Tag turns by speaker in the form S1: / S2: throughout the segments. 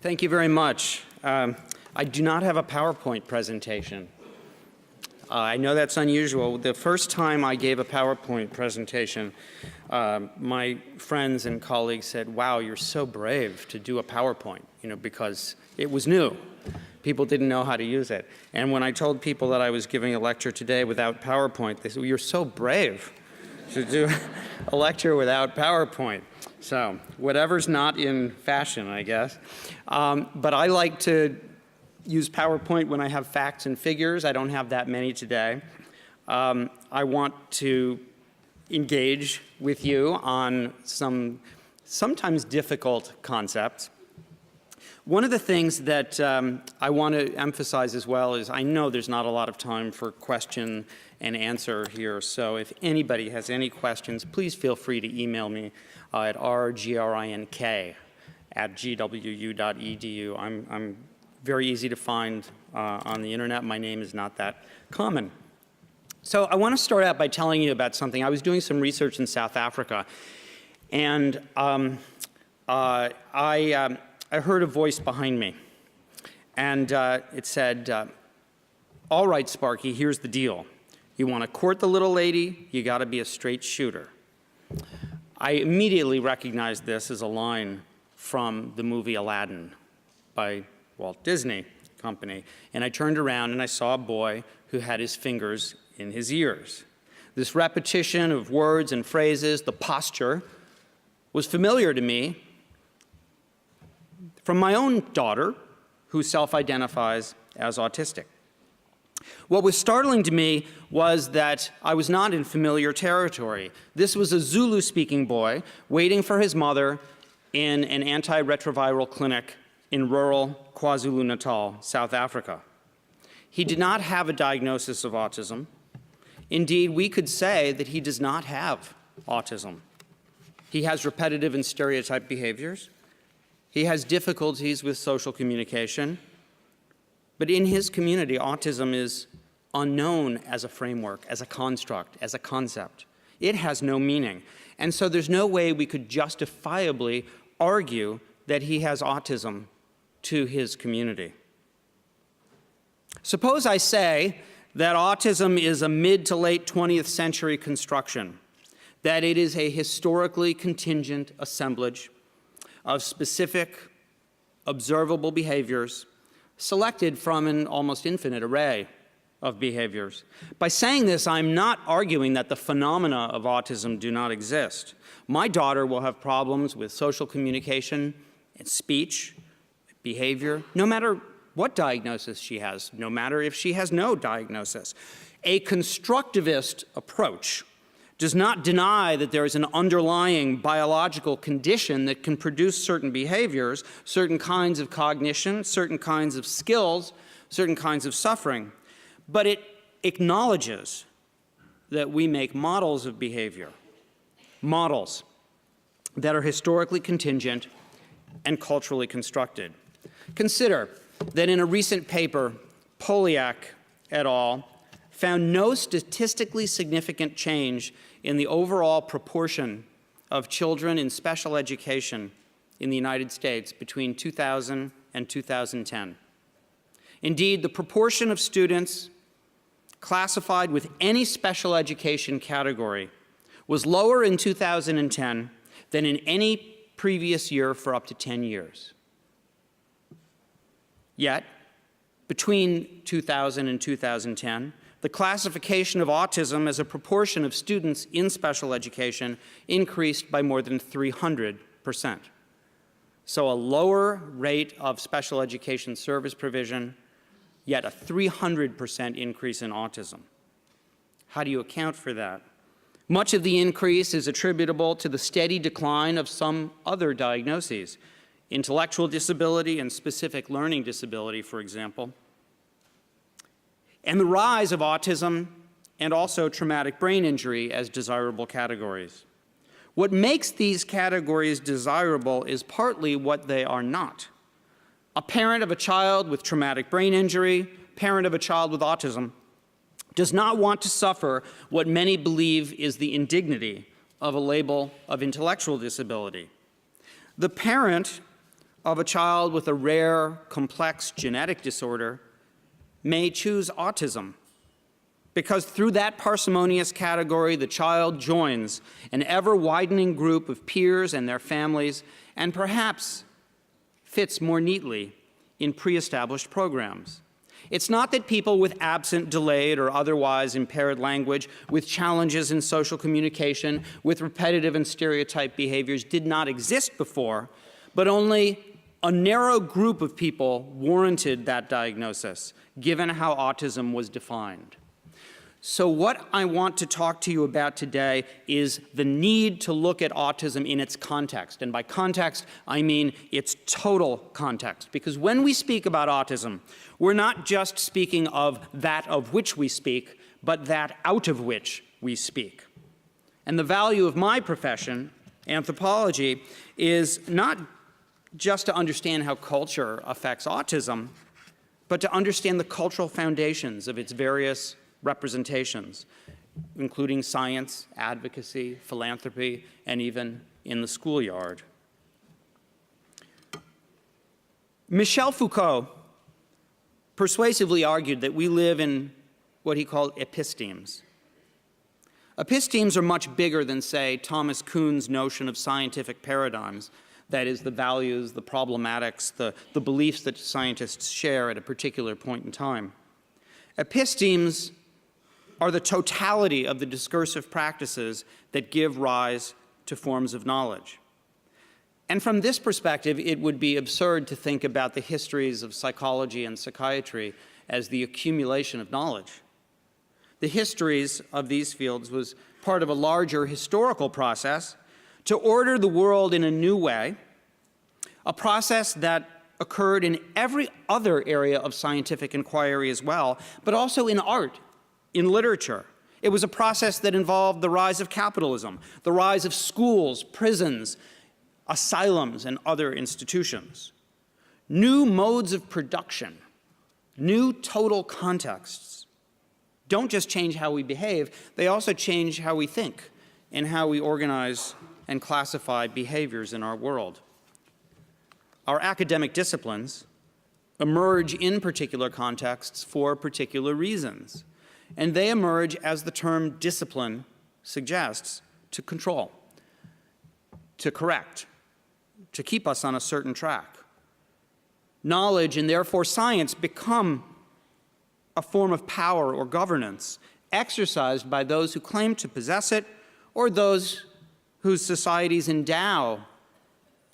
S1: Thank you very much. I do not have a PowerPoint presentation. I know that's unusual. The first time I gave a PowerPoint presentation, my friends and colleagues said, wow, you're so brave to do a PowerPoint, because it was new. People didn't know how to use it. And when I told people that I was giving a lecture today without PowerPoint, they said, well, you're so brave to do a lecture without PowerPoint. So whatever's not in fashion, I guess. But I like to use PowerPoint when I have facts and figures. I don't have that many today. I want to engage with you on some sometimes difficult concepts. One of the things that I want to emphasize as well is I know there's not a lot of time for question and answer here, so if anybody has any questions, please feel free to email me at rgrink@gwu.edu. I'm very easy to find on the internet. My name is not that common. So I want to start out by telling you about something. I was doing some research in South Africa, and I heard a voice behind me, and it said, all right, Sparky, here's the deal. You want to court the little lady, you got to be a straight shooter. I immediately recognized this as a line from the movie Aladdin by Walt Disney Company, and I turned around and I saw a boy who had his fingers in his ears. This repetition of words and phrases, the posture, was familiar to me from my own daughter, who self-identifies as autistic. What was startling to me was that I was not in familiar territory. This was a Zulu-speaking boy waiting for his mother in an antiretroviral clinic in rural KwaZulu-Natal, South Africa. He did not have a diagnosis of autism. Indeed, we could say that he does not have autism. He has repetitive and stereotyped behaviors. He has difficulties with social communication. But in his community, autism is unknown as a framework, as a construct, as a concept. It has no meaning. And so there's no way we could justifiably argue that he has autism to his community. Suppose I say that autism is a mid to late 20th century construction, that it is a historically contingent assemblage of specific, observable behaviors selected from an almost infinite array of behaviors. By saying this, I'm not arguing that the phenomena of autism do not exist. My daughter will have problems with social communication and speech, behavior, no matter what diagnosis she has, no matter if she has no diagnosis. A constructivist approach does not deny that there is an underlying biological condition that can produce certain behaviors, certain kinds of cognition, certain kinds of skills, certain kinds of suffering. But it acknowledges that we make models of behavior, models that are historically contingent and culturally constructed. Consider that in a recent paper, Polyak et al. Found no statistically significant change in the overall proportion of children in special education in the United States between 2000 and 2010. Indeed, the proportion of students classified with any special education category was lower in 2010 than in any previous year for up to 10 years. Yet, between 2000 and 2010, the classification of autism as a proportion of students in special education increased by more than 300%. So a lower rate of special education service provision, yet a 300% increase in autism. How do you account for that? Much of the increase is attributable to the steady decline of some other diagnoses, intellectual disability and specific learning disability, for example, and the rise of autism and also traumatic brain injury as desirable categories. What makes these categories desirable is partly what they are not. A parent of a child with traumatic brain injury, parent of a child with autism, does not want to suffer what many believe is the indignity of a label of intellectual disability. The parent of a child with a rare, complex genetic disorder may choose autism, because through that parsimonious category, the child joins an ever-widening group of peers and their families, and perhaps fits more neatly in pre-established programs. It's not that people with absent, delayed, or otherwise impaired language, with challenges in social communication, with repetitive and stereotyped behaviors did not exist before, but only a narrow group of people warranted that diagnosis, given how autism was defined. So what I want to talk to you about today is the need to look at autism in its context. And by context, I mean its total context. Because when we speak about autism, we're not just speaking of that of which we speak, but that out of which we speak. And the value of my profession, anthropology, is not just to understand how culture affects autism, but to understand the cultural foundations of its various representations, including science, advocacy, philanthropy, and even in the schoolyard. Michel Foucault persuasively argued that we live in what he called epistemes. Epistemes are much bigger than, say, Thomas Kuhn's notion of scientific paradigms, that is, the values, the problematics, the beliefs that scientists share at a particular point in time. Epistemes are the totality of the discursive practices that give rise to forms of knowledge. And from this perspective, it would be absurd to think about the histories of psychology and psychiatry as the accumulation of knowledge. The histories of these fields was part of a larger historical process to order the world in a new way, a process that occurred in every other area of scientific inquiry as well, but also in art, in literature. It was a process that involved the rise of capitalism, the rise of schools, prisons, asylums, and other institutions. New modes of production, new total contexts don't just change how we behave, they also change how we think and how we organize and classify behaviors in our world. Our academic disciplines emerge in particular contexts for particular reasons. And they emerge, as the term discipline suggests, to control, to correct, to keep us on a certain track. Knowledge and therefore science become a form of power or governance exercised by those who claim to possess it or those whose societies endow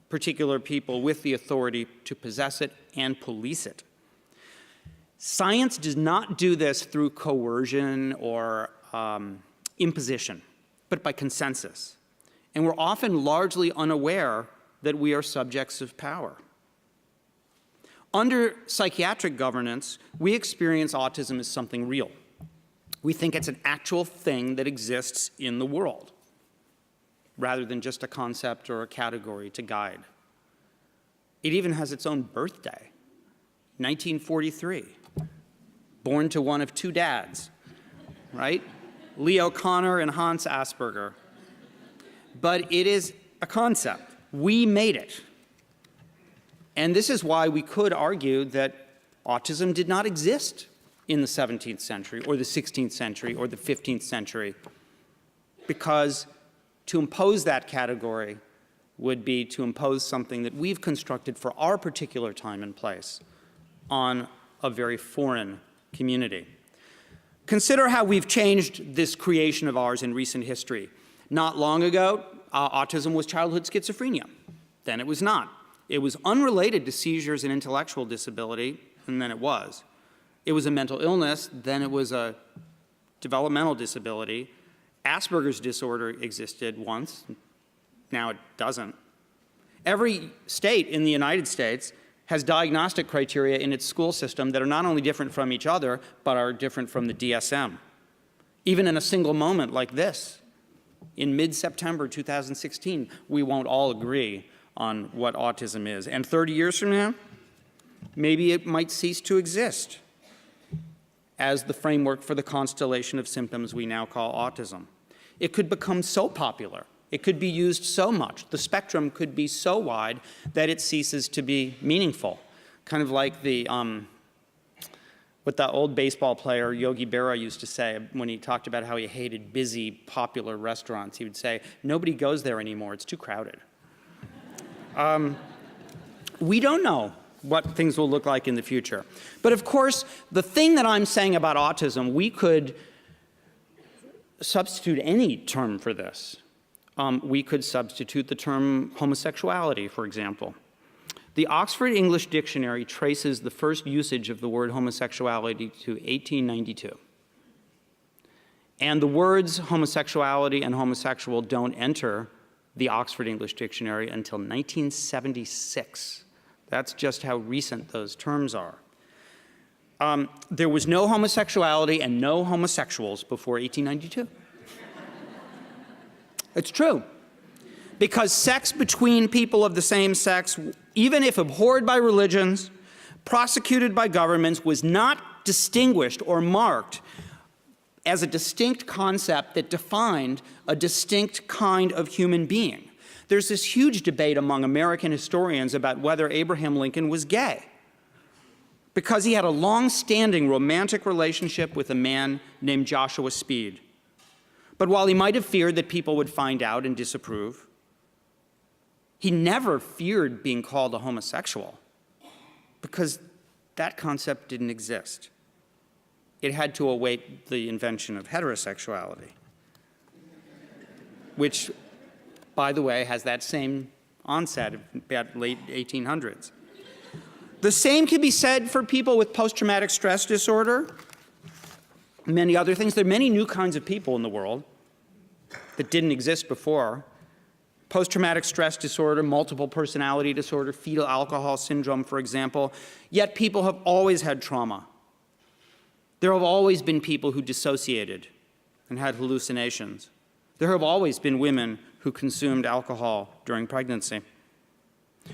S1: particular people with the authority to possess it and police it. Science does not do this through coercion or imposition, but by consensus. And we're often largely unaware that we are subjects of power. Under psychiatric governance, we experience autism as something real. We think it's an actual thing that exists in the world, rather than just a concept or a category to guide. It even has its own birthday, 1943. Born to one of two dads, right? Leo Kanner and Hans Asperger. But it is a concept. We made it. And this is why we could argue that autism did not exist in the 17th century or the 16th century or the 15th century, because to impose that category would be to impose something that we've constructed for our particular time and place on a very foreign community. Consider how we've changed this creation of ours in recent history. Not long ago, autism was childhood schizophrenia. Then it was not. It was unrelated to seizures and intellectual disability, and then it was. It was a mental illness, then it was a developmental disability. Asperger's disorder existed once, now it doesn't. Every state in the United States has diagnostic criteria in its school system that are not only different from each other, but are different from the DSM. Even in a single moment like this, in mid-September 2016, we won't all agree on what autism is. And 30 years from now, maybe it might cease to exist as the framework for the constellation of symptoms we now call autism. It could become so popular It could be used so much. The spectrum could be so wide that it ceases to be meaningful. Kind of like what the old baseball player Yogi Berra used to say when he talked about how he hated busy, popular restaurants. He would say, nobody goes there anymore, it's too crowded. We don't know what things will look like in the future. But of course, the thing that I'm saying about autism, we could substitute any term for this. We could substitute the term homosexuality, for example. The Oxford English Dictionary traces the first usage of the word homosexuality to 1892. And the words homosexuality and homosexual don't enter the Oxford English Dictionary until 1976. That's just how recent those terms are. There was no homosexuality and no homosexuals before 1892. It's true. Because sex between people of the same sex, even if abhorred by religions, prosecuted by governments, was not distinguished or marked as a distinct concept that defined a distinct kind of human being. There's this huge debate among American historians about whether Abraham Lincoln was gay, because he had a long-standing romantic relationship with a man named Joshua Speed. But while he might have feared that people would find out and disapprove, he never feared being called a homosexual, because that concept didn't exist. It had to await the invention of heterosexuality, which, by the way, has that same onset of about late 1800s. The same can be said for people with post-traumatic stress disorder, many other things. There are many new kinds of people in the world that didn't exist before. Post-traumatic stress disorder, multiple personality disorder, fetal alcohol syndrome, for example. Yet people have always had trauma. There have always been people who dissociated and had hallucinations. There have always been women who consumed alcohol during pregnancy.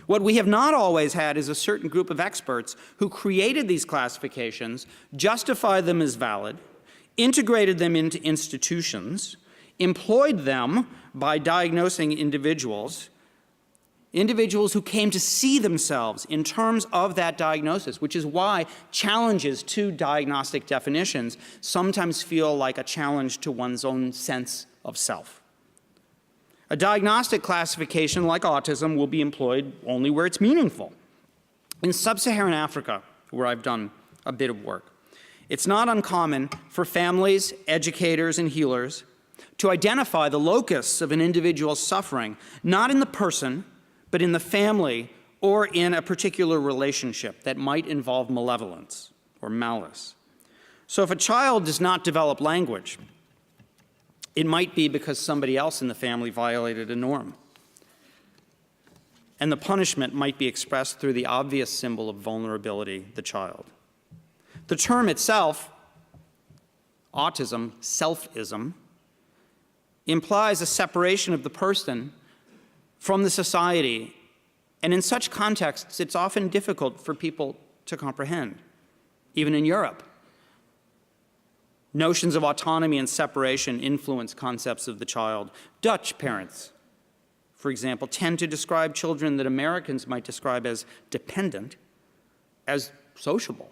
S1: What we have not always had is a certain group of experts who created these classifications, justified them as valid, integrated them into institutions, employed them by diagnosing individuals who came to see themselves in terms of that diagnosis, which is why challenges to diagnostic definitions sometimes feel like a challenge to one's own sense of self. A diagnostic classification like autism will be employed only where it's meaningful. In sub-Saharan Africa, where I've done a bit of work, it's not uncommon for families, educators, and healers to identify the locus of an individual's suffering, not in the person, but in the family or in a particular relationship that might involve malevolence or malice. So if a child does not develop language, it might be because somebody else in the family violated a norm. And the punishment might be expressed through the obvious symbol of vulnerability, the child. The term itself, autism, selfism, implies a separation of the person from the society, and in such contexts, it's often difficult for people to comprehend, even in Europe. Notions of autonomy and separation influence concepts of the child. Dutch parents, for example, tend to describe children that Americans might describe as dependent as sociable,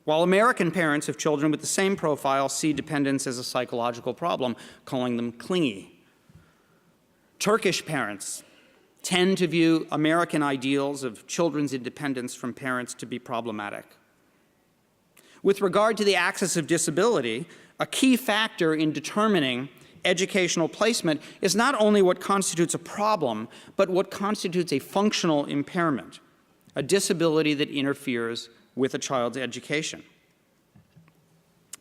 S1: while American parents of children with the same profile see dependence as a psychological problem, calling them clingy. Turkish parents tend to view American ideals of children's independence from parents to be problematic. With regard to the axis of disability, a key factor in determining educational placement is not only what constitutes a problem, but what constitutes a functional impairment, a disability that interferes with a child's education.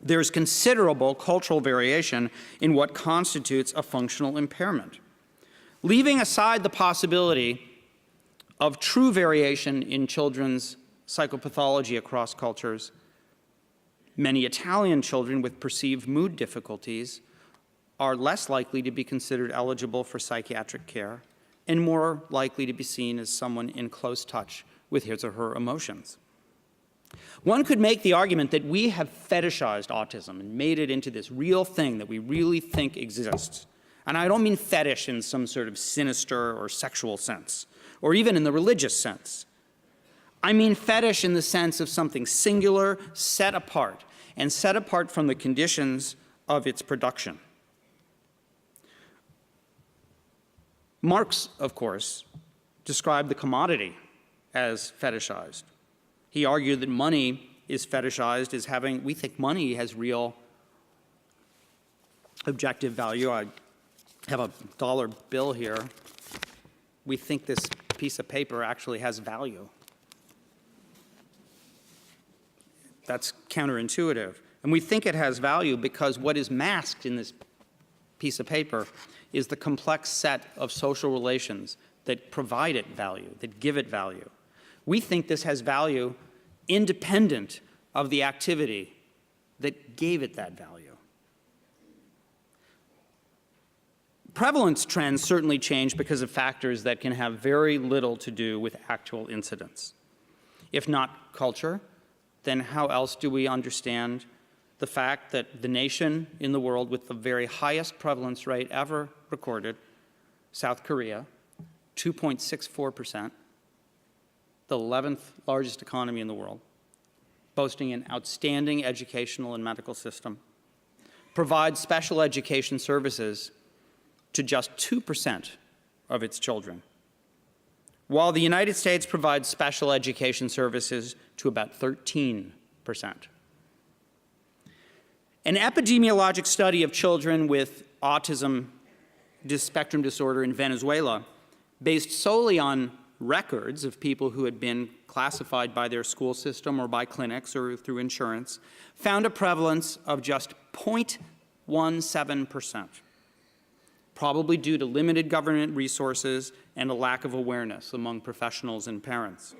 S1: There's considerable cultural variation in what constitutes a functional impairment. Leaving aside the possibility of true variation in children's psychopathology across cultures, many Italian children with perceived mood difficulties are less likely to be considered eligible for psychiatric care and more likely to be seen as someone in close touch with his or her emotions. One could make the argument that we have fetishized autism and made it into this real thing that we really think exists, And I don't mean fetish in some sort of sinister or sexual sense, or even in the religious sense. I mean fetish in the sense of something singular, set apart, and set apart from the conditions of its production. Marx, of course, described the commodity as fetishized. He argued that money is fetishized as having, we think money has real objective value. I have a dollar bill here. We think this piece of paper actually has value. That's counterintuitive. And we think it has value because what is masked in this piece of paper is the complex set of social relations that provide it value, that give it value. We think this has value independent of the activity that gave it that value. Prevalence trends certainly change because of factors that can have very little to do with actual incidence. If not culture, then how else do we understand the fact that the nation in the world with the very highest prevalence rate ever recorded, South Korea, 2.64%, the 11th largest economy in the world, boasting an outstanding educational and medical system, provides special education services to just 2% of its children, while the United States provides special education services to about 13%. An epidemiologic study of children with autism spectrum disorder in Venezuela, based solely on records of people who had been classified by their school system or by clinics or through insurance, found a prevalence of just 0.17%, probably due to limited government resources and a lack of awareness among professionals and parents.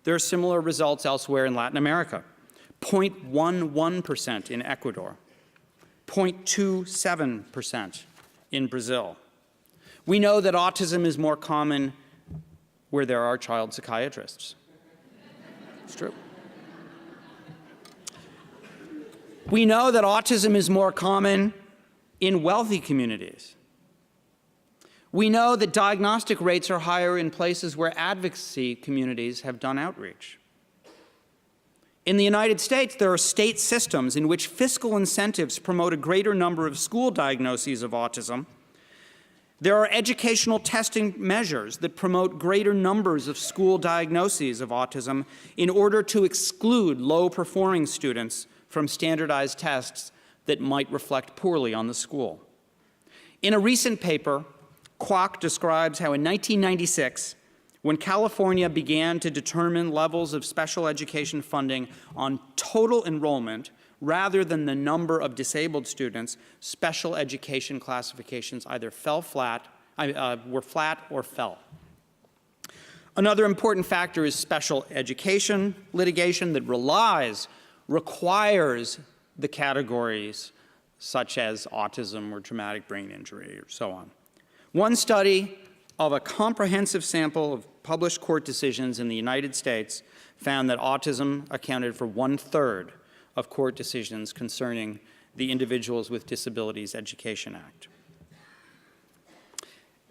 S1: There are similar results elsewhere in Latin America, 0.11% in Ecuador, 0.27% in Brazil. We know that autism is more common where there are child psychiatrists. It's true. We know that autism is more common in wealthy communities. We know that diagnostic rates are higher in places where advocacy communities have done outreach. In the United States, there are state systems in which fiscal incentives promote a greater number of school diagnoses of autism. There are educational testing measures that promote greater numbers of school diagnoses of autism in order to exclude low-performing students from standardized tests that might reflect poorly on the school. In a recent paper, Kwok describes how in 1996, when California began to determine levels of special education funding on total enrollment rather than the number of disabled students, special education classifications either were flat or fell. Another important factor is special education litigation that requires the categories such as autism or traumatic brain injury or so on. One study of a comprehensive sample of published court decisions in the United States found that autism accounted for 1/3 of court decisions concerning the Individuals with Disabilities Education Act.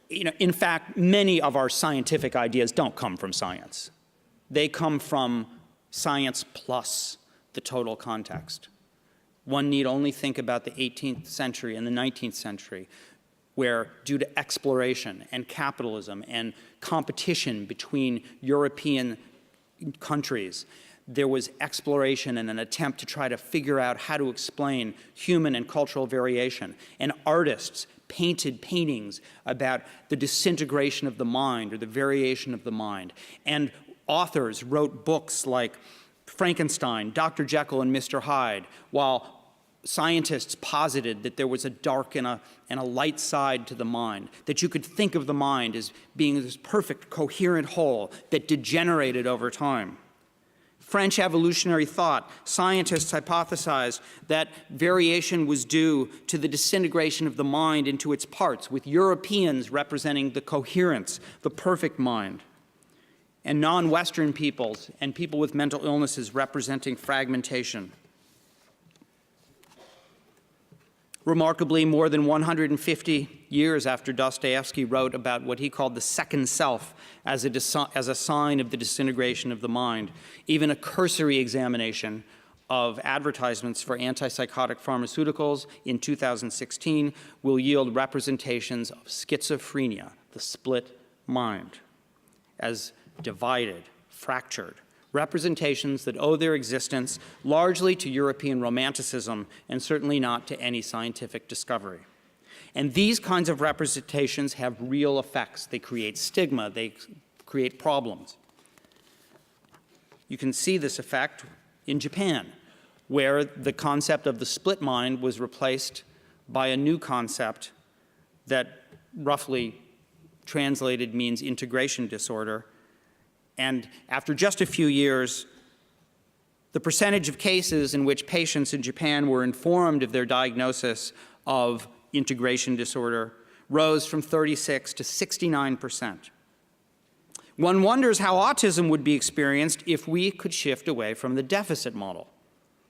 S1: In fact, many of our scientific ideas don't come from science. They come from science plus the total context. One need only think about the 18th century and the 19th century, where due to exploration and capitalism and competition between European countries, there was exploration and an attempt to try to figure out how to explain human and cultural variation. And artists painted paintings about the disintegration of the mind or the variation of the mind. And authors wrote books like Frankenstein, Dr. Jekyll and Mr. Hyde, while scientists posited that there was a dark and a light side to the mind, that you could think of the mind as being this perfect, coherent whole that degenerated over time. French evolutionary thought, scientists hypothesized that variation was due to the disintegration of the mind into its parts, with Europeans representing the coherence, the perfect mind, and non-Western peoples and people with mental illnesses representing fragmentation. Remarkably, more than 150 years after Dostoevsky wrote about what he called the second self as a sign of the disintegration of the mind, even a cursory examination of advertisements for antipsychotic pharmaceuticals in 2016 will yield representations of schizophrenia, the split mind, as divided, fractured, representations that owe their existence largely to European romanticism and certainly not to any scientific discovery. And these kinds of representations have real effects. They create stigma, they create problems. You can see this effect in Japan, where the concept of the split mind was replaced by a new concept that roughly translated means integration disorder. And after just a few years, the percentage of cases in which patients in Japan were informed of their diagnosis of integration disorder rose from 36 to 69%. One wonders how autism would be experienced if we could shift away from the deficit model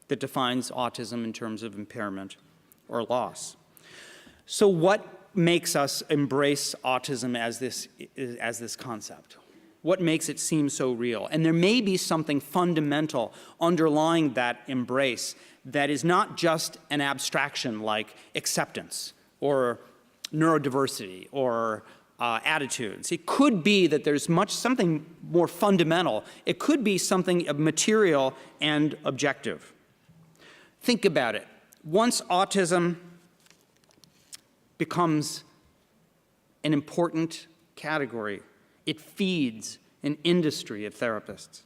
S1: that defines autism in terms of impairment or loss. So what makes us embrace autism as this concept? What makes it seem so real? And there may be something fundamental underlying that embrace that is not just an abstraction like acceptance or neurodiversity or attitudes. It could be that there's something more fundamental. It could be something material and objective. Think about it. Once autism becomes an important category, it feeds an industry of therapists,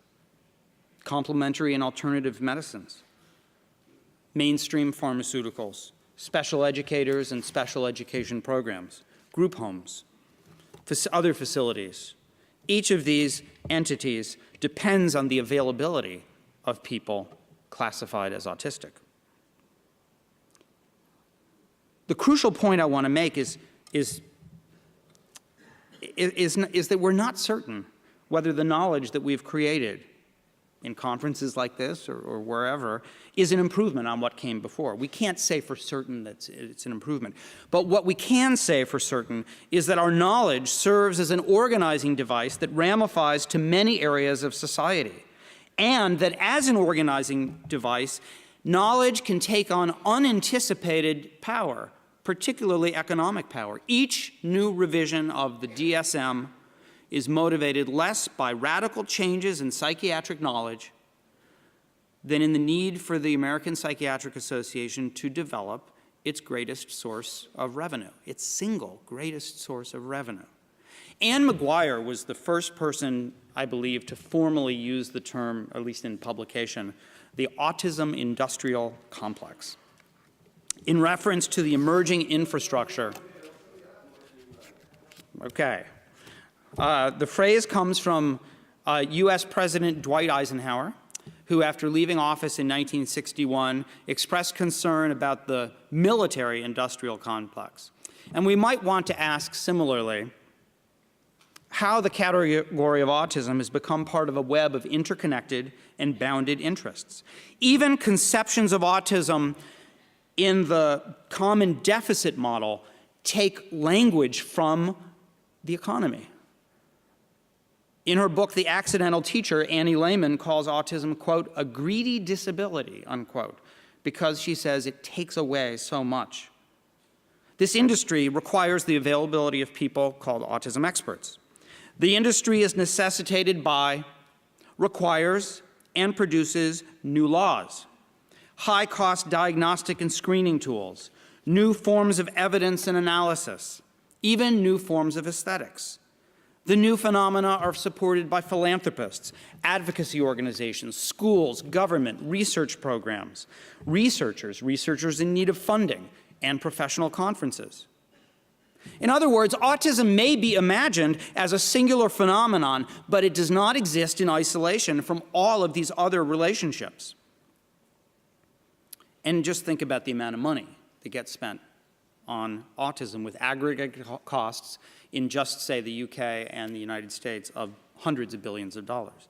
S1: complementary and alternative medicines, mainstream pharmaceuticals, special educators and special education programs, group homes, other facilities. Each of these entities depends on the availability of people classified as autistic. The crucial point I want to make is that we're not certain whether the knowledge that we've created in conferences like this or wherever is an improvement on what came before. We can't say for certain that it's an improvement. But what we can say for certain is that our knowledge serves as an organizing device that ramifies to many areas of society, and that as an organizing device, knowledge can take on unanticipated power, particularly economic power. Each new revision of the DSM is motivated less by radical changes in psychiatric knowledge than in the need for the American Psychiatric Association to develop its greatest source of revenue, its single greatest source of revenue. Anne Maguire was the first person, I believe, to formally use the term, at least in publication, the autism industrial complex, in reference to the emerging infrastructure. Okay. The phrase comes from US President Dwight Eisenhower, who, after leaving office in 1961, expressed concern about the military-industrial complex. And we might want to ask similarly how the category of autism has become part of a web of interconnected and bounded interests. Even conceptions of autism in the common deficit model take language from the economy. In her book, The Accidental Teacher, Annie Lehman calls autism, quote, a greedy disability, unquote, because she says it takes away so much. This industry requires the availability of people called autism experts. The industry is necessitated by, requires, and produces new laws, high-cost diagnostic and screening tools, new forms of evidence and analysis, even new forms of aesthetics. The new phenomena are supported by philanthropists, advocacy organizations, schools, government, research programs, researchers in need of funding, and professional conferences. In other words, autism may be imagined as a singular phenomenon, but it does not exist in isolation from all of these other relationships. And just think about the amount of money that gets spent on autism, with aggregate costs in just, say, the UK and the United States of hundreds of billions of dollars.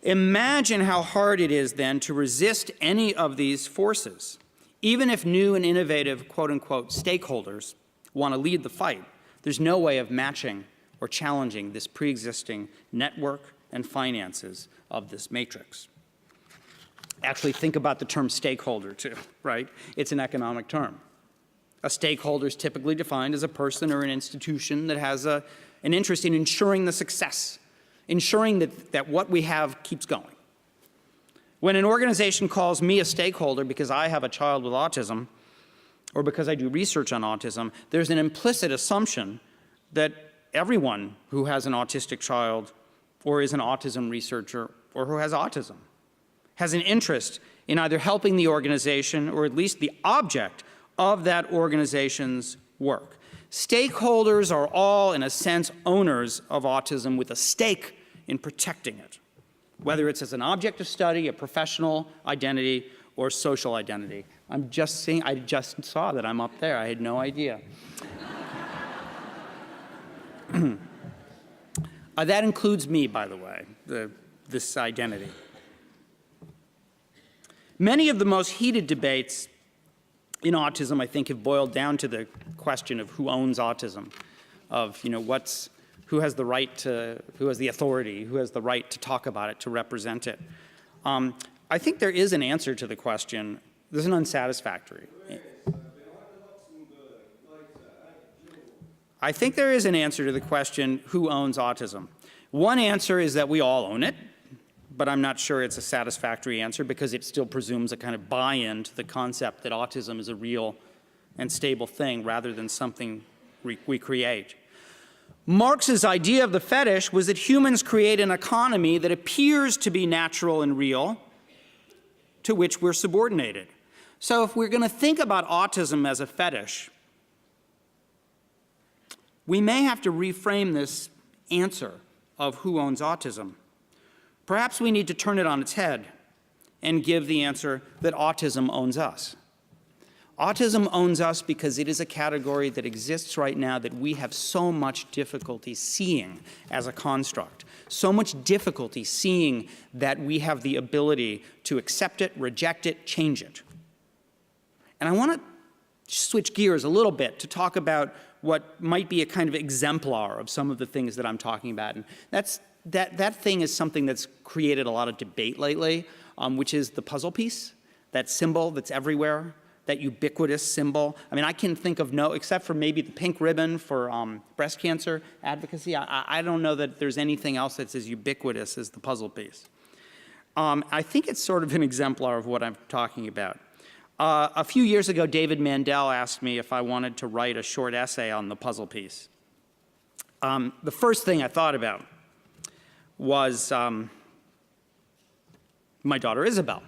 S1: Imagine how hard it is then to resist any of these forces. Even if new and innovative, quote unquote, stakeholders want to lead the fight, there's no way of matching or challenging this pre-existing network and finances of this matrix. Actually, think about the term stakeholder too, right? It's an economic term. A stakeholder is typically defined as a person or an institution that has an interest in ensuring the success, ensuring that what we have keeps going. When an organization calls me a stakeholder because I have a child with autism or because I do research on autism, there's an implicit assumption that everyone who has an autistic child or is an autism researcher or who has autism has an interest in either helping the organization or at least the object of that organization's work. Stakeholders are all, in a sense, owners of autism with a stake in protecting it, whether it's as an object of study, a professional identity, or social identity. I'm just seeing, I just saw that I'm up there. I had no idea. That includes me, by the way, this identity. Many of the most heated debates in autism, I think, have boiled down to the question of who owns autism, of, you know, who has the right to, who has the authority, who has the right to talk about it, to represent it. I think there is an answer to the question. There's an unsatisfactory. I think there is an answer to the question, who owns autism? One answer is that we all own it, but I'm not sure it's a satisfactory answer because it still presumes a kind of buy-in to the concept that autism is a real and stable thing rather than something we create. Marx's idea of the fetish was that humans create an economy that appears to be natural and real, to which we're subordinated. So if we're going to think about autism as a fetish, we may have to reframe this answer of who owns autism. Perhaps we need to turn it on its head and give the answer that autism owns us. Autism owns us because it is a category that exists right now that we have so much difficulty seeing as a construct, so much difficulty seeing that we have the ability to accept it, reject it, change it. And I want to switch gears a little bit to talk about what might be a kind of exemplar of some of the things that I'm talking about. And that thing is something that's created a lot of debate lately, which is the puzzle piece, that symbol that's everywhere, that ubiquitous symbol. I mean, I can think of no, except for maybe the pink ribbon for breast cancer advocacy, I don't know that there's anything else that's as ubiquitous as the puzzle piece. I think it's sort of an exemplar of what I'm talking about. A few years ago, David Mandel asked me if I wanted to write a short essay on the puzzle piece. The first thing I thought about was my daughter Isabel,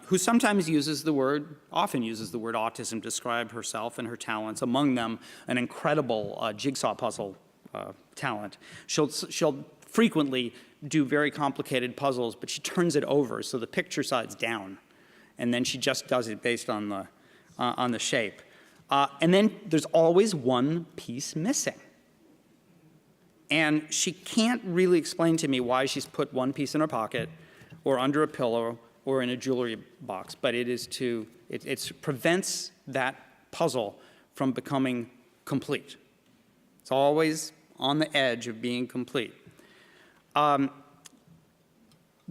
S1: who sometimes uses the word, often uses the word autism to describe herself and her talents, among them an incredible jigsaw puzzle talent. She'll frequently do very complicated puzzles, but she turns it over so the picture side's down. And then she just does it based on the shape. And then there's always one piece missing. And she can't really explain to me why she's put one piece in her pocket or under a pillow or in a jewelry box, but it prevents that puzzle from becoming complete. It's always on the edge of being complete. The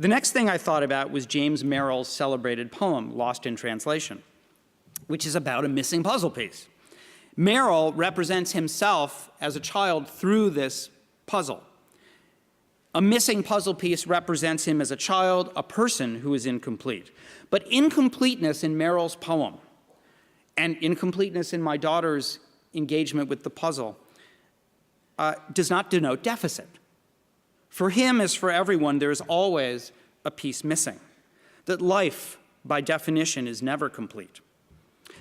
S1: next thing I thought about was James Merrill's celebrated poem, Lost in Translation, which is about a missing puzzle piece. Merrill represents himself as a child through this puzzle. A missing puzzle piece represents him as a child, a person who is incomplete. But incompleteness in Merrill's poem and incompleteness in my daughter's engagement with the puzzle does not denote deficit. For him, as for everyone, there is always a piece missing. That life, by definition, is never complete.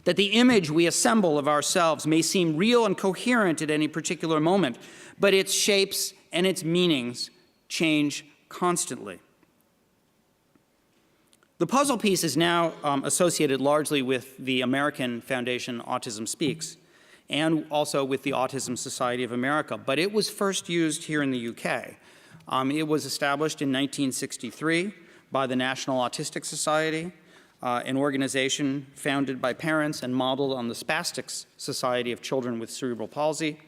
S1: That the image we assemble of ourselves may seem real and coherent at any particular moment, but its shapes and its meanings change constantly. The puzzle piece is now associated largely with the American Foundation Autism Speaks, and also with the Autism Society of America, but it was first used here in the UK. It was established in 1963 by the National Autistic Society. an organization founded by parents and modeled on the Spastics Society of Children with Cerebral Palsy.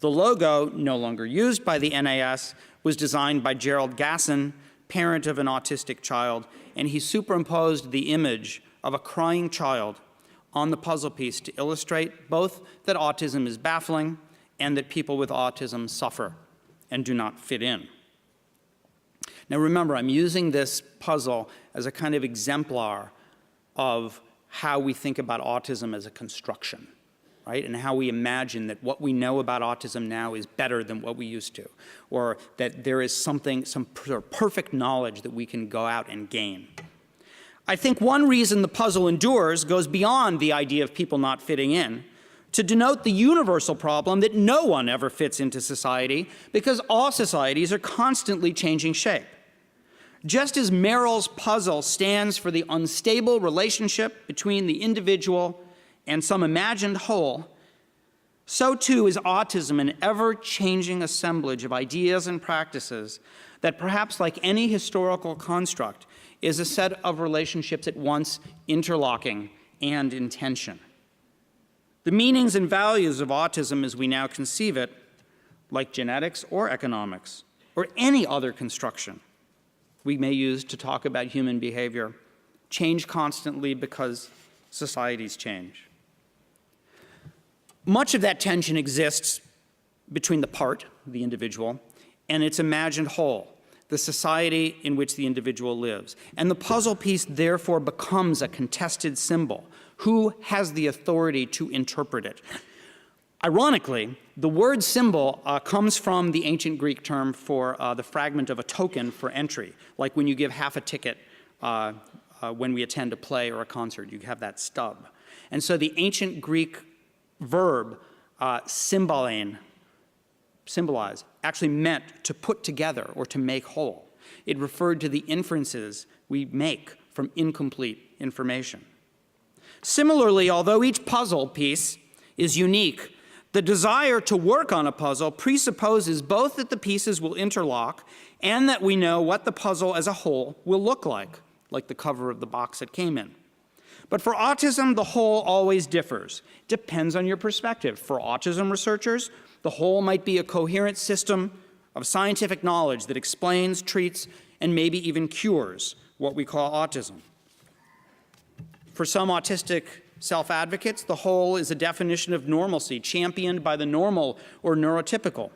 S1: The logo, no longer used by the NAS, was designed by Gerald Gasson, parent of an autistic child, and he superimposed the image of a crying child on the puzzle piece to illustrate both that autism is baffling and that people with autism suffer and do not fit in. Now remember, I'm using this puzzle as a kind of exemplar of how we think about autism as a construction, right? And how we imagine that what we know about autism now is better than what we used to, or that there is some perfect knowledge that we can go out and gain. I think one reason the puzzle endures goes beyond the idea of people not fitting in to denote the universal problem that no one ever fits into society because all societies are constantly changing shape. Just as Merrill's puzzle stands for the unstable relationship between the individual and some imagined whole, so too is autism an ever-changing assemblage of ideas and practices that perhaps like any historical construct is a set of relationships at once interlocking and in tension. The meanings and values of autism as we now conceive it, like genetics or economics, or any other construction we may use to talk about human behavior, change constantly because societies change. Much of that tension exists between the part, the individual, and its imagined whole, the society in which the individual lives. And the puzzle piece therefore becomes a contested symbol. Who has the authority to interpret it? Ironically, the word symbol comes from the ancient Greek term for the fragment of a token for entry, like when you give half a ticket when we attend a play or a concert, you have that stub. And so the ancient Greek verb symbolize, actually meant to put together or to make whole. It referred to the inferences we make from incomplete information. Similarly, although each puzzle piece is unique, the desire to work on a puzzle presupposes both that the pieces will interlock and that we know what the puzzle as a whole will look like the cover of the box it came in. But for autism, the whole always differs. Depends on your perspective. For autism researchers, the whole might be a coherent system of scientific knowledge that explains, treats, and maybe even cures what we call autism. For some autistic self-advocates, the whole is a definition of normalcy championed by the normal or neurotypical.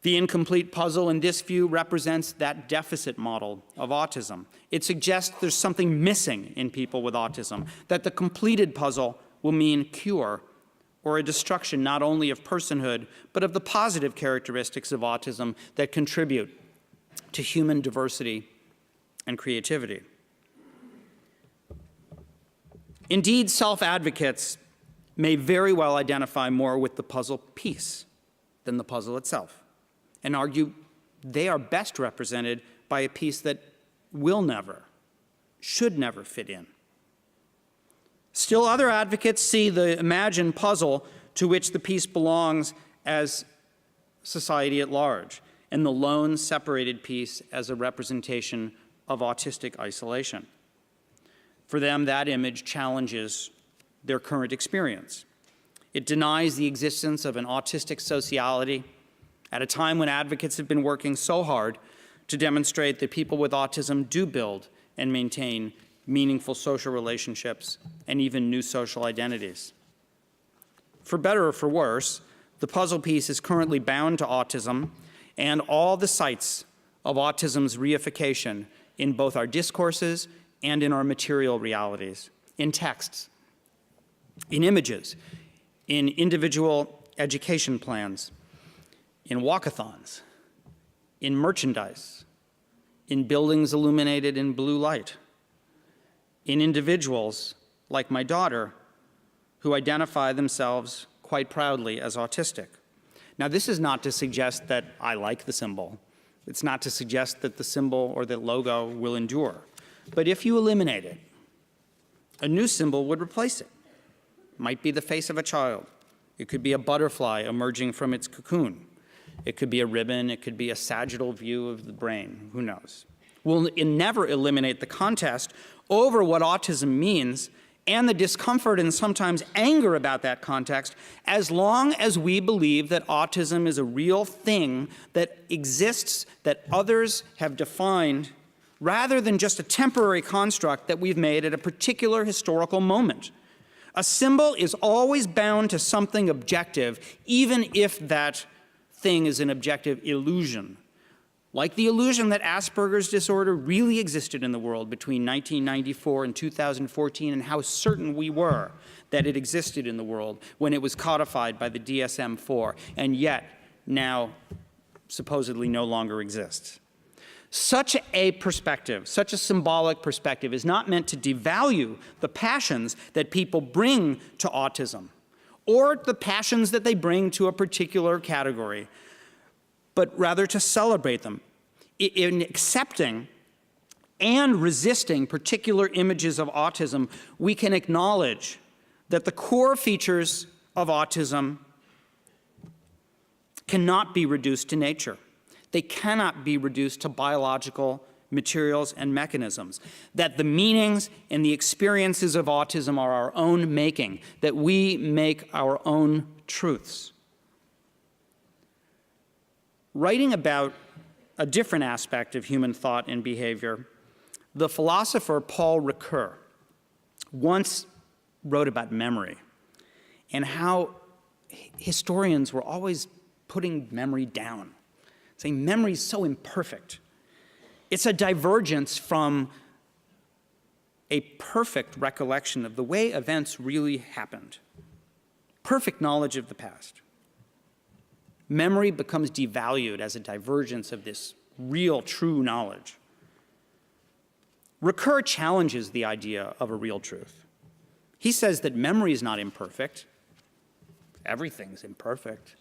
S1: The incomplete puzzle in this view represents that deficit model of autism. It suggests there's something missing in people with autism, that the completed puzzle will mean cure or a destruction not only of personhood, but of the positive characteristics of autism that contribute to human diversity and creativity. Indeed, self-advocates may very well identify more with the puzzle piece than the puzzle itself, and argue they are best represented by a piece that will never, should never fit in. Still, other advocates see the imagined puzzle to which the piece belongs as society at large, and the lone separated piece as a representation of autistic isolation. For them, that image challenges their current experience. It denies the existence of an autistic sociality at a time when advocates have been working so hard to demonstrate that people with autism do build and maintain meaningful social relationships and even new social identities. For better or for worse, the puzzle piece is currently bound to autism and all the sites of autism's reification in both our discourses and in our material realities, in texts, in images, in individual education plans, in walkathons, in merchandise, in buildings illuminated in blue light, in individuals like my daughter who identify themselves quite proudly as autistic. Now, this is not to suggest that I like the symbol. It's not to suggest that the symbol or the logo will endure. But if you eliminate it, a new symbol would replace it. It might be the face of a child. It could be a butterfly emerging from its cocoon. It could be a ribbon. It could be a sagittal view of the brain. Who knows? We'll never eliminate the contest over what autism means and the discomfort and sometimes anger about that context, as long as we believe that autism is a real thing that exists, that others have defined, rather than just a temporary construct that we've made at a particular historical moment. A symbol is always bound to something objective, even if that thing is an objective illusion. Like the illusion that Asperger's disorder really existed in the world between 1994 and 2014, and how certain we were that it existed in the world when it was codified by the DSM-4, and yet now supposedly no longer exists. Such a perspective, such a symbolic perspective, is not meant to devalue the passions that people bring to autism, or the passions that they bring to a particular category, but rather to celebrate them. In accepting and resisting particular images of autism, we can acknowledge that the core features of autism cannot be reduced to nature. They cannot be reduced to biological materials and mechanisms, that the meanings and the experiences of autism are our own making, that we make our own truths. Writing about a different aspect of human thought and behavior, the philosopher Paul Ricoeur once wrote about memory and how historians were always putting memory down, saying memory is so imperfect. It's a divergence from a perfect recollection of the way events really happened, perfect knowledge of the past. Memory becomes devalued as a divergence of this real, true knowledge. Ricoeur challenges the idea of a real truth. He says that memory is not imperfect. Everything's imperfect.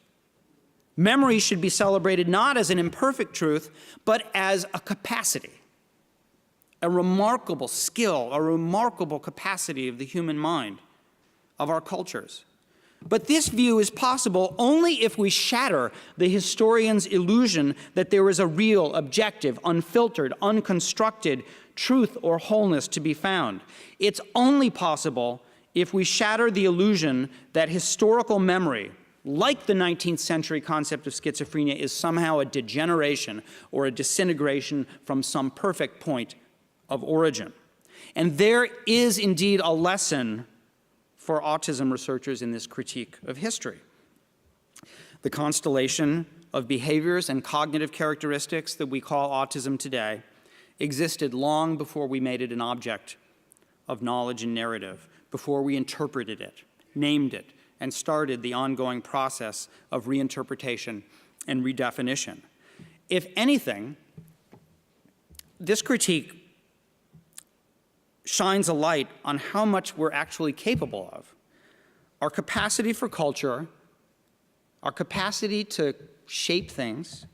S1: Memory should be celebrated not as an imperfect truth, but as a capacity, a remarkable skill, a remarkable capacity of the human mind, of our cultures. But this view is possible only if we shatter the historian's illusion that there is a real, objective, unfiltered, unconstructed truth or wholeness to be found. It's only possible if we shatter the illusion that historical memory, like the 19th century concept of schizophrenia, is somehow a degeneration or a disintegration from some perfect point of origin. And there is indeed a lesson for autism researchers in this critique of history. The constellation of behaviors and cognitive characteristics that we call autism today existed long before we made it an object of knowledge and narrative, before we interpreted it, named it, and started the ongoing process of reinterpretation and redefinition. If anything, this critique shines a light on how much we're actually capable of. Our capacity for culture, our capacity to shape things,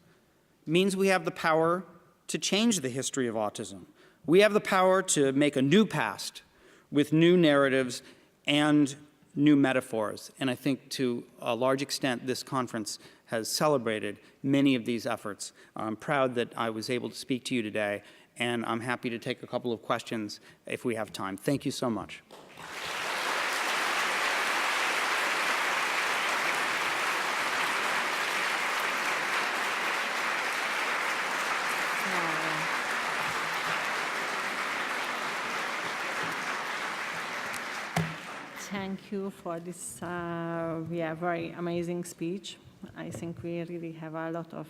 S1: means we have the power to change the history of autism. We have the power to make a new past with new narratives and new metaphors. And I think to a large extent, this conference has celebrated many of these efforts. I'm proud that I was able to speak to you today, and I'm happy to take a couple of questions if we have time. Thank you so much.
S2: Thank you for this very amazing speech. I think we really have a lot of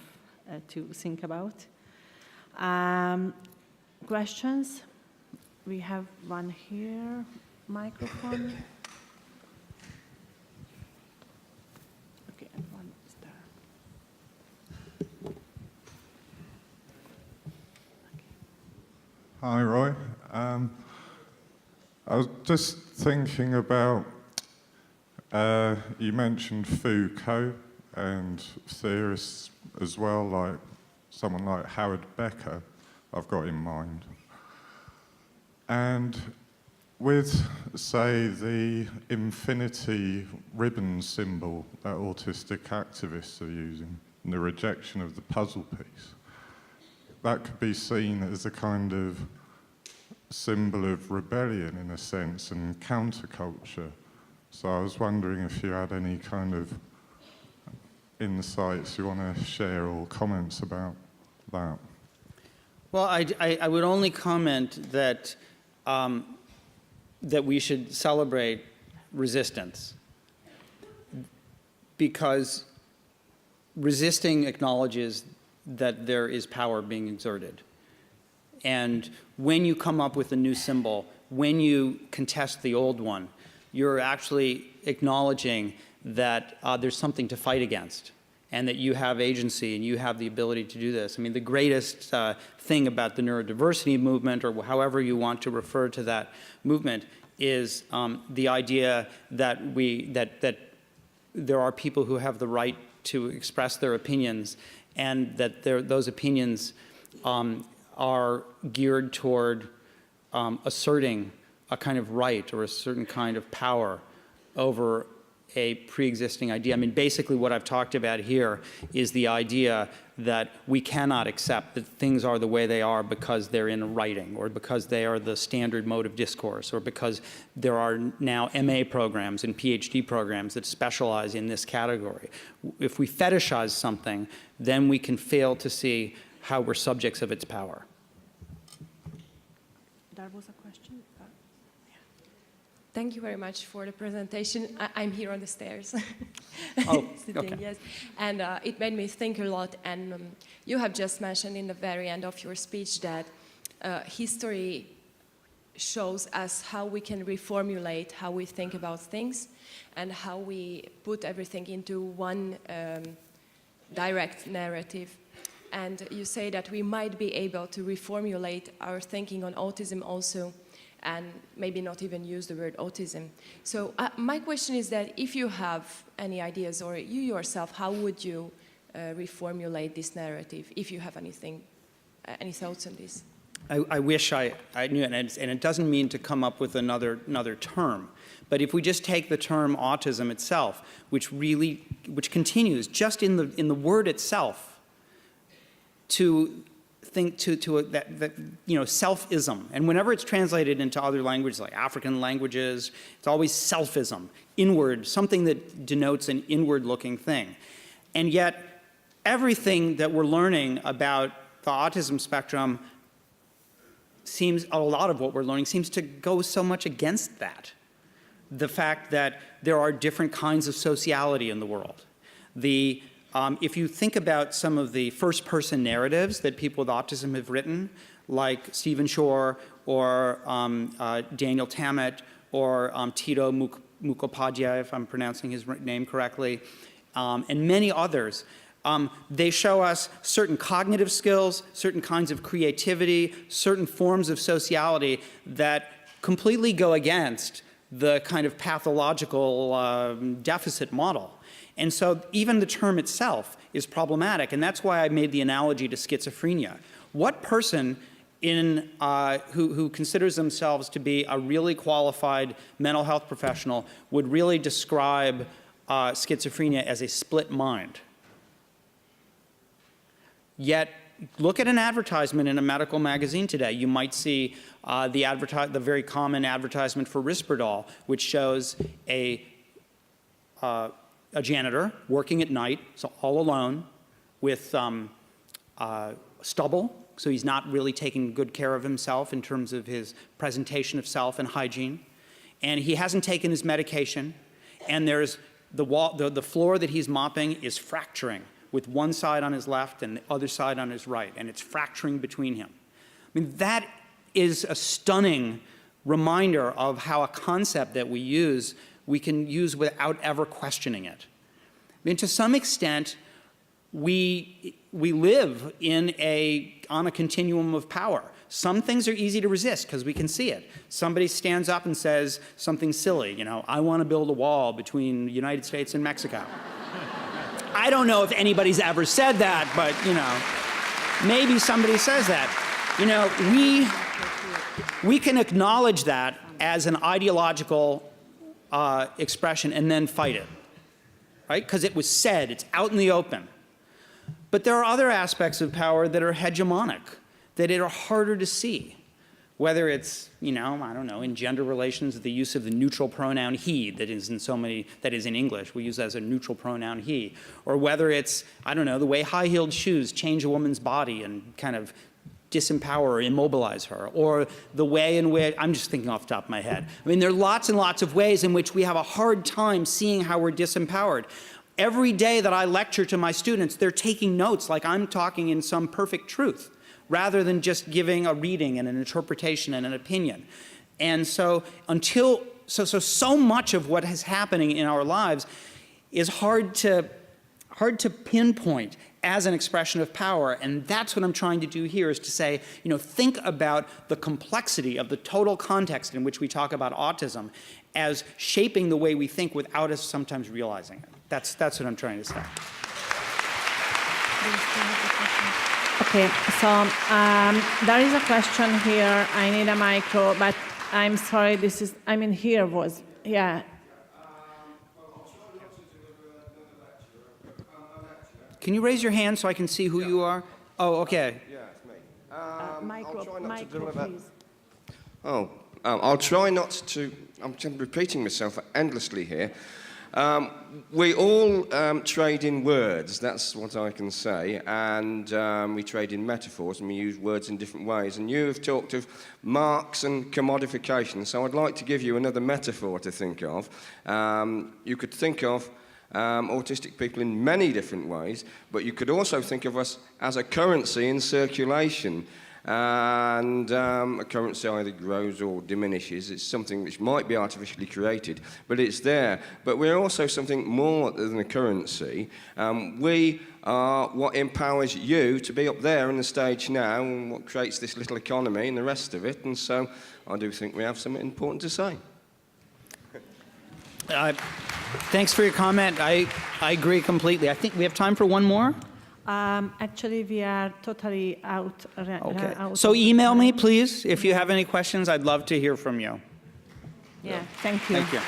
S2: to think about. Questions? We have one here, microphone. Okay, and one is there. Okay.
S3: Hi, Roy. I was just thinking about, you mentioned Foucault and theorists as well, like someone like Howard Becker, I've got in mind. And with, say, the infinity ribbon symbol that autistic activists are using, and the rejection of the puzzle piece, that could be seen as a kind of symbol of rebellion in a sense and counterculture. So I was wondering if you had any kind of insights you want to share or comments about that.
S1: Well, I would only comment that, that we should celebrate resistance, because resisting acknowledges that there is power being exerted. And when you come up with a new symbol, when you contest the old one, you're actually acknowledging that there's something to fight against, and that you have agency and you have the ability to do this. I mean, the greatest thing about the neurodiversity movement, or however you want to refer to that movement, is the idea that that there are people who have the right to express their opinions, and that those opinions are geared toward asserting a kind of right or a certain kind of power over a pre-existing idea. I mean, basically what I've talked about here is the idea that we cannot accept that things are the way they are because they're in writing, or because they are the standard mode of discourse, or because there are now MA programs and PhD programs that specialize in this category. If we fetishize something, then we can fail to see how we're subjects of its power.
S2: That was a question?
S4: Thank you very much for the presentation. I'm here on the stairs.
S1: Oh,
S4: sitting,
S1: okay.
S4: Yes. And it made me think a lot. And you have just mentioned in the very end of your speech that history shows us how we can reformulate how we think about things, and how we put everything into one direct narrative. And you say that we might be able to reformulate our thinking on autism also, and maybe not even use the word autism. So my question is that if you have any ideas, or you yourself, how would you reformulate this narrative, if you have anything, any thoughts on this?
S1: I wish I knew it, and it doesn't mean to come up with another term. But if we just take the term autism itself, which continues just in the word itself to think that you know, selfism, and whenever it's translated into other languages like African languages, it's always selfism, inward, something that denotes an inward-looking thing. And yet, everything that we're learning about the autism spectrum a lot of what we're learning seems to go so much against that. The fact that there are different kinds of sociality in the world. If you think about some of the first-person narratives that people with autism have written, like Stephen Shore, or Daniel Tammet, or Tito Mukhopadhyay, if I'm pronouncing his name correctly, and many others, they show us certain cognitive skills, certain kinds of creativity, certain forms of sociality that completely go against the kind of pathological deficit model. And so even the term itself is problematic, and that's why I made the analogy to schizophrenia. What person who considers themselves to be a really qualified mental health professional would really describe schizophrenia as a split mind? Yet, look at an advertisement in a medical magazine today. You might see the very common advertisement for Risperdal, which shows a janitor working at night, so all alone, with stubble, so he's not really taking good care of himself in terms of his presentation of self and hygiene. And he hasn't taken his medication, and there's the floor that he's mopping is fracturing, with one side on his left and the other side on his right, and it's fracturing between him. I mean, that is a stunning reminder of how a concept that we can use without ever questioning it. I mean, to some extent, we live on a continuum of power. Some things are easy to resist because we can see it. Somebody stands up and says something silly, you know, I want to build a wall between the United States and Mexico. I don't know if anybody's ever said that, but, you know, maybe somebody says that. You know, we can acknowledge that as an ideological expression and then fight it, right? Because it was said, it's out in the open. But there are other aspects of power that are hegemonic, that are harder to see, Whether it's, you know, I don't know, in gender relations, the use of the neutral pronoun he that is in so many, that is in English, we use that as a neutral pronoun he. Or whether it's, I don't know, the way high-heeled shoes change a woman's body and kind of disempower or immobilize her. Or the way in which, I'm just thinking off the top of my head. I mean, there are lots and lots of ways in which we have a hard time seeing how we're disempowered. Every day that I lecture to my students, they're taking notes like I'm talking in some perfect truth, rather than just giving a reading and an interpretation and an opinion. And so so much of what is happening in our lives is hard to pinpoint as an expression of power, and that's what I'm trying to do here, is to say, you know, think about the complexity of the total context in which we talk about autism as shaping the way we think without us sometimes realizing it. That's what I'm trying to say.
S2: Okay, so there is a question here. I need a micro, but I'm sorry, this is, I mean, here was, yeah.
S1: Can you raise your hand so I can see who you are? Oh, okay.
S5: Yeah, it's me.
S2: Micro, please.
S5: I'll try not to, I'm repeating myself endlessly here. We all trade in words, that's what I can say, and we trade in metaphors and we use words in different ways. And you have talked of marks and commodification, so I'd like to give you another metaphor to think of. You could think of autistic people in many different ways, but you could also think of us as a currency in circulation. And a currency either grows or diminishes. It's something which might be artificially created, but it's there. But we're also something more than a currency. We are what empowers you to be up there on the stage now, and what creates this little economy and the rest of it. And so I do think we have something important to say.
S1: Thanks for your comment. I agree completely. I think we have time for one more.
S2: Actually, we are totally out.
S1: Okay.
S2: Out
S1: So
S2: of
S1: email me,
S2: time.
S1: please, if you have any questions. I'd love to hear from you.
S2: Yeah, thank you.
S1: Thank you.